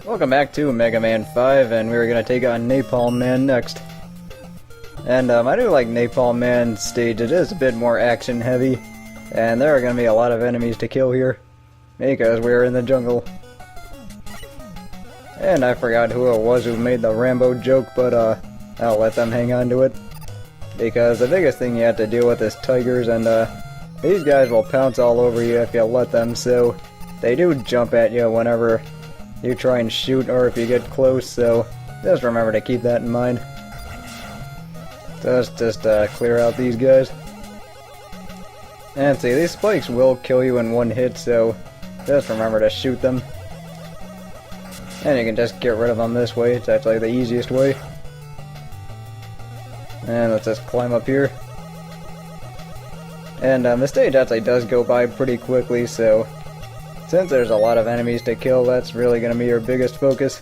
Welcome back to Mega Man 5, and we're gonna take on Napalm Man next. And I do like Napalm Man stage. It is a bit more action heavy, and there are gonna be a lot of enemies to kill here, because we're in the jungle. And I forgot who it was who made the Rambo joke, but I'll let them hang on to it. Because the biggest thing you have to deal with is tigers, and these guys will pounce all over you if you let them, so they do jump at you whenever you try and shoot or if you get close, so just remember to keep that in mind. So let's just clear out these guys. And see, these spikes will kill you in one hit, so just remember to shoot them. And you can just get rid of them this way. It's actually the easiest way. And let's just climb up here. And the stage actually does go by pretty quickly, so since there's a lot of enemies to kill, that's really going to be your biggest focus.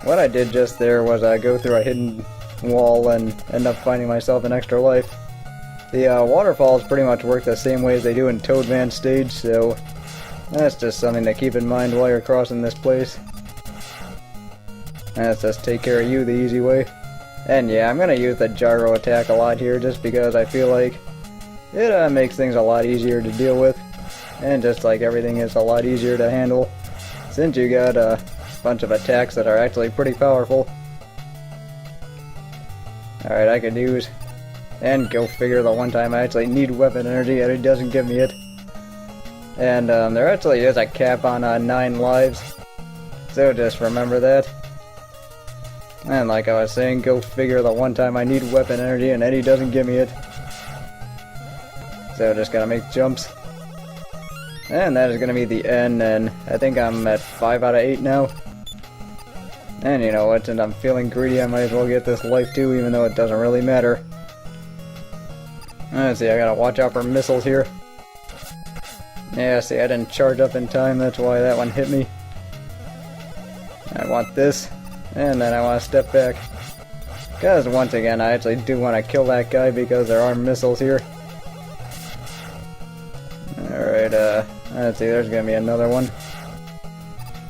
What I did just there was go through a hidden wall and end up finding myself an extra life. The waterfalls pretty much work the same way as they do in Toadman stage, so that's just something to keep in mind while you're crossing this place. And let's just take care of you the easy way. And yeah, I'm going to use the gyro attack a lot here just because I feel like it makes things a lot easier to deal with. And just like everything is a lot easier to handle, since you got a bunch of attacks that are actually pretty powerful. Alright, I could use, and go figure, the one time I actually need weapon energy and it doesn't give me it. And there actually is a cap on 9 lives, so just remember that. And like I was saying, go figure, the one time I need weapon energy and Eddie doesn't give me it. So just gotta make jumps. And that is going to be the end, and I think I'm at 5 out of 8 now. And you know what, since I'm feeling greedy, I might as well get this life too, even though it doesn't really matter. Let's see, I gotta watch out for missiles here. Yeah, see, I didn't charge up in time, that's why that one hit me. I want this, and then I want to step back. Because once again, I actually do want to kill that guy because there are missiles here. Alright, let's see, there's gonna be another one.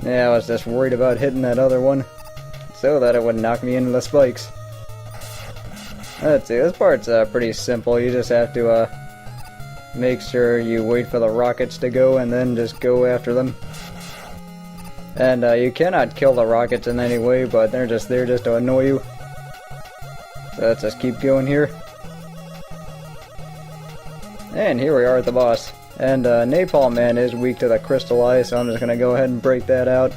Yeah, I was just worried about hitting that other one, so that it would knock me into the spikes. Let's see, this part's pretty simple. You just have to make sure you wait for the rockets to go and then just go after them. And you cannot kill the rockets in any way, but they're just there just to annoy you. So let's just keep going here. And here we are at the boss. And Napalm Man is weak to the Crystal Eye, so I'm just going to go ahead and break that out.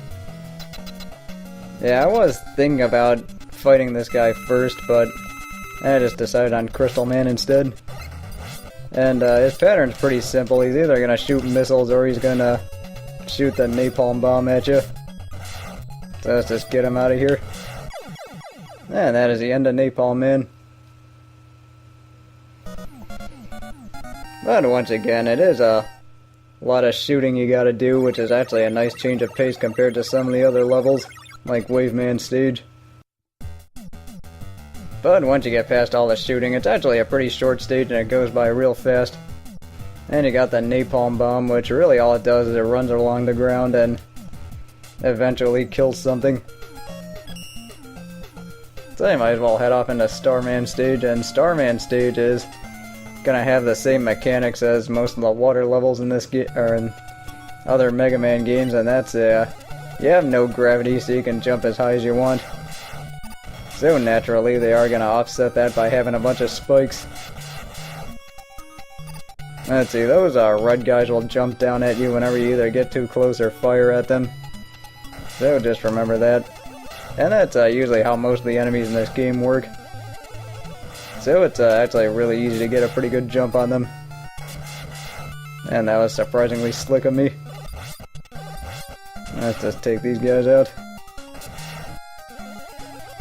Yeah, I was thinking about fighting this guy first, but I just decided on Crystal Man instead. And his pattern's pretty simple. He's either going to shoot missiles or he's going to shoot the napalm bomb at you. So let's just get him out of here. And that is the end of Napalm Man. But once again, it is a lot of shooting you gotta do, which is actually a nice change of pace compared to some of the other levels, like Waveman stage. But once you get past all the shooting, it's actually a pretty short stage and it goes by real fast. And you got the napalm bomb, which really all it does is it runs along the ground and eventually kills something. So you might as well head off into Starman stage, and Starman stage is gonna have the same mechanics as most of the water levels in this game, or in other Mega Man games, and that's you have no gravity, so you can jump as high as you want. So naturally, they are gonna offset that by having a bunch of spikes. Let's see, those red guys will jump down at you whenever you either get too close or fire at them. So just remember that. And that's usually how most of the enemies in this game work. So it's actually really easy to get a pretty good jump on them. And that was surprisingly slick of me. Let's just take these guys out.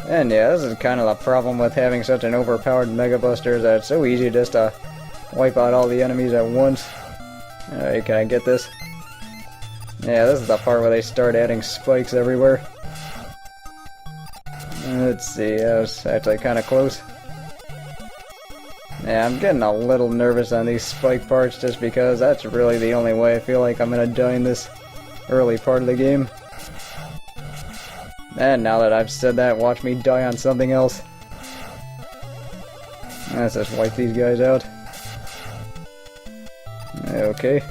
And yeah, this is kind of the problem with having such an overpowered Mega Buster, is that it's so easy just to wipe out all the enemies at once. Alright, can I get this? Yeah, this is the part where they start adding spikes everywhere. Let's see, that was actually kind of close. Yeah, I'm getting a little nervous on these spike parts just because that's really the only way I feel like I'm gonna die in this early part of the game. And now that I've said that, watch me die on something else. Let's just wipe these guys out. Okay.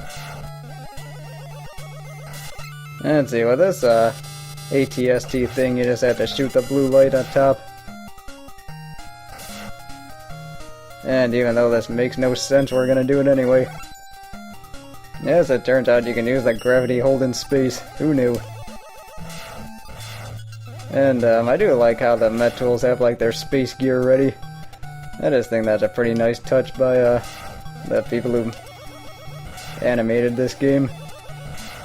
And see, with this ATST thing, you just have to shoot the blue light on top. And even though this makes no sense, we're gonna do it anyway. Yes, it turns out you can use the gravity hold in space. Who knew? And I do like how the Met Tools have like their space gear ready. I just think that's a pretty nice touch by the people who animated this game.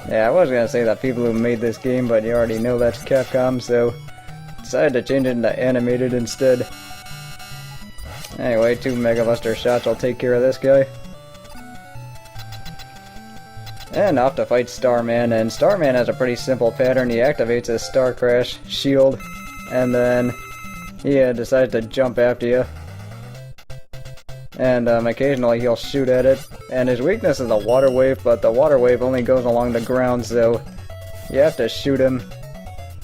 Yeah, I was gonna say the people who made this game, but you already know that's Capcom, so decided to change it into animated instead. Anyway, 2 Mega Buster shots will take care of this guy. And off to fight Starman, and Starman has a pretty simple pattern. He activates his Star Crash shield, and then he decides to jump after you. And occasionally he'll shoot at it, and his weakness is the water wave, but the water wave only goes along the ground, so you have to shoot him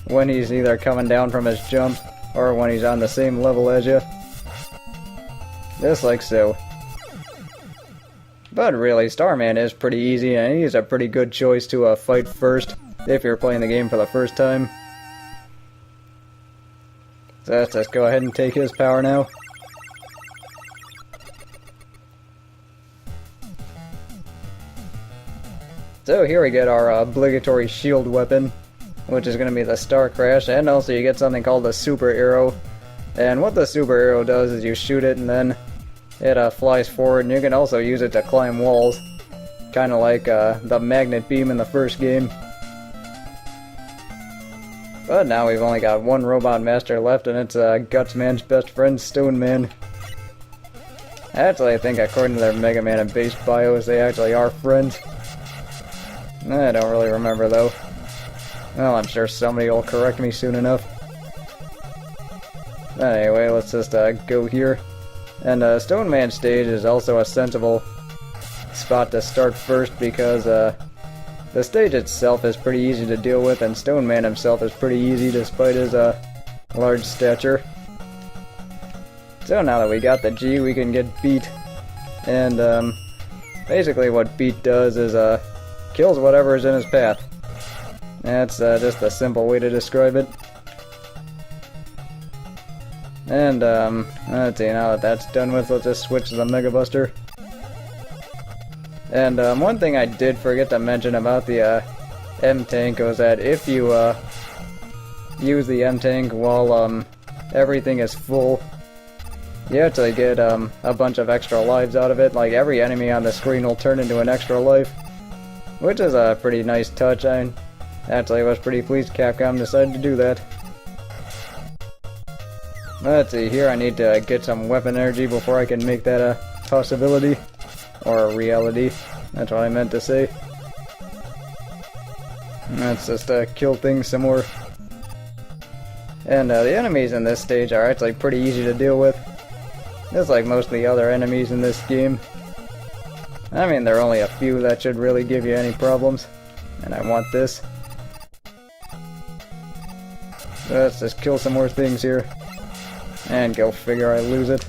when he's either coming down from his jump, or when he's on the same level as you. Just like so. But really, Starman is pretty easy, and he's a pretty good choice to fight first, if you're playing the game for the first time. So let's just go ahead and take his power now. So here we get our obligatory shield weapon, which is going to be the Star Crash, and also you get something called the Super Arrow. And what the Super Arrow does is you shoot it and then it flies forward, and you can also use it to climb walls. Kind of like the Magnet Beam in the first game. But now we've only got one Robot Master left, and it's Gutsman's best friend, Stone Man. Actually, I think according to their Mega Man and base bios, they actually are friends. I don't really remember though. Well, I'm sure somebody will correct me soon enough. Anyway, let's just go here. And Stone Man stage is also a sensible spot to start first because the stage itself is pretty easy to deal with, and Stone Man himself is pretty easy despite his large stature. So now that we got the G, we can get Beat. And basically what Beat does is kills whatever is in his path. That's just a simple way to describe it. And, let's see, now that that's done with, let's just switch to the Mega Buster. And, one thing I did forget to mention about the, M-Tank was that if you, use the M-Tank while, everything is full, you actually get, a bunch of extra lives out of it. Like, every enemy on the screen will turn into an extra life, which is a pretty nice touch. I actually was pretty pleased Capcom decided to do that. Let's see, here I need to get some weapon energy before I can make that a possibility. Or a reality. That's what I meant to say. Let's just kill things some more. And the enemies in this stage are actually pretty easy to deal with. Just like most of the other enemies in this game. I mean, there are only a few that should really give you any problems. And I want this. Let's just kill some more things here. And go figure I lose it.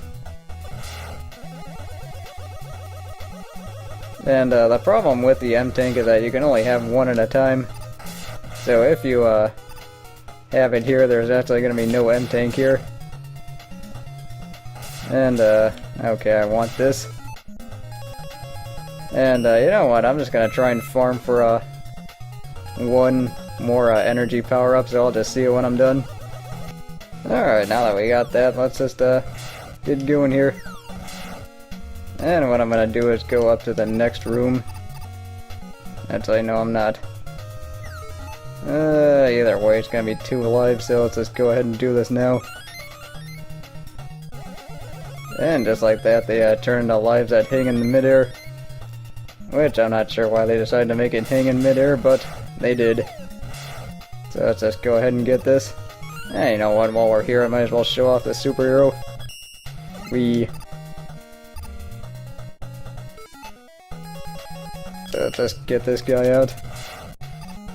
And the problem with the M-Tank is that you can only have one at a time. So if you have it here, there's actually going to be no M-Tank here. And okay, I want this. And you know what, I'm just going to try and farm for one more energy power-up, so I'll just see it when I'm done. Alright, now that we got that, let's just get going here. And what I'm gonna do is go up to the next room. Actually, no, I'm not. Either way, it's gonna be 2 lives, so let's just go ahead and do this now. And just like that, they turn into lives that hang in the midair. Which I'm not sure why they decided to make it hang in midair, but they did. So let's just go ahead and get this. And you know what, while we're here, I might as well show off the superhero. So let's just get this guy out.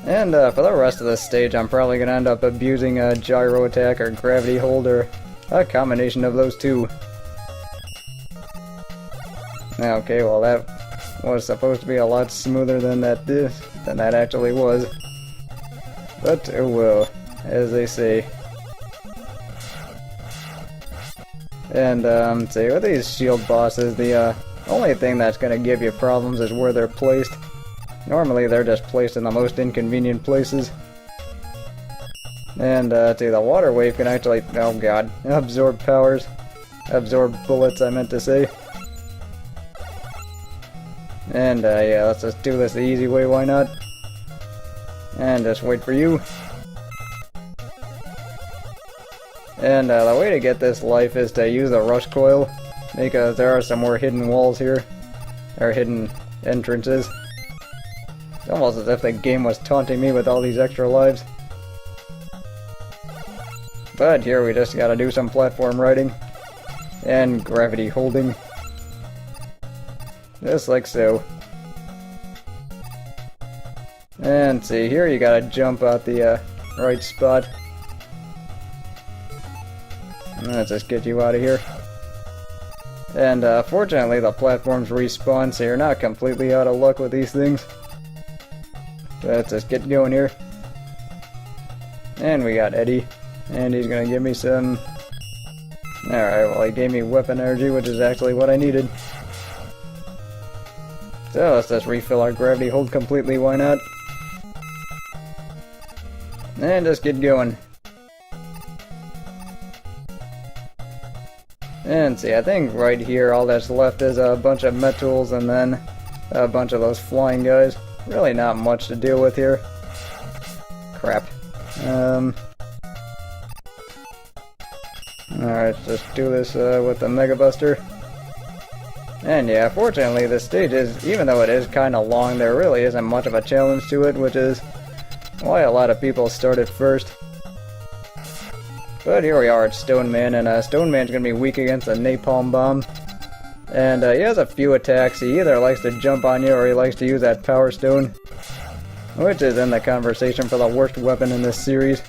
And for the rest of this stage, I'm probably going to end up abusing a gyro attack or gravity hold or a combination of those two. Okay, well that was supposed to be a lot smoother than that actually was. But oh well, as they say. And see, with these shield bosses, the only thing that's going to give you problems is where they're placed. Normally they're just placed in the most inconvenient places. And see, the water wave can actually, oh god, absorb powers. Absorb bullets, I meant to say. And yeah, let's just do this the easy way, why not? And just wait for you. And the way to get this life is to use the rush coil, because there are some more hidden walls here, or hidden entrances. It's almost as if the game was taunting me with all these extra lives. But here we just gotta do some platform riding, and gravity holding. Just like so. And see, here you gotta jump out the right spot. Let's just get you out of here. And fortunately the platforms respawn, so you're not completely out of luck with these things. Let's just get going here. And we got Eddie. And he's gonna give me some... Alright, well he gave me weapon energy, which is actually what I needed. So let's just refill our gravity hold completely, why not? And just get going. And see, I think right here all that's left is a bunch of metals and then a bunch of those flying guys. Really not much to deal with here. Crap. Alright, just do this with the Mega Buster. And yeah, fortunately this stage is, even though it is kinda long, there really isn't much of a challenge to it, which is why a lot of people started first. But here we are at Stone Man, and Stone Man's gonna be weak against a Napalm Bomb. And he has a few attacks. He either likes to jump on you or he likes to use that Power Stone, which is in the conversation for the worst weapon in this series.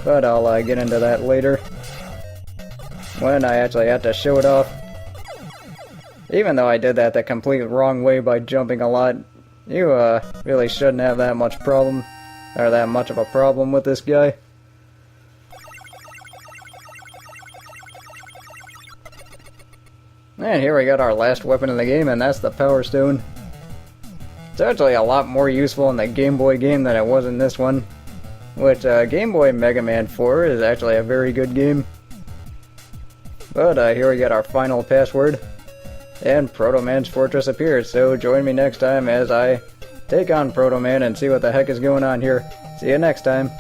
But I'll get into that later, when I actually have to show it off. Even though I did that the complete wrong way by jumping a lot, you really shouldn't have that much problem, or that much of a problem with this guy. And here we got our last weapon in the game, and that's the Power Stone. It's actually a lot more useful in the Game Boy game than it was in this one, which Game Boy Mega Man 4 is actually a very good game. But here we get our final password, and Proto Man's Fortress appears, so join me next time as I take on Proto Man and see what the heck is going on here. See you next time.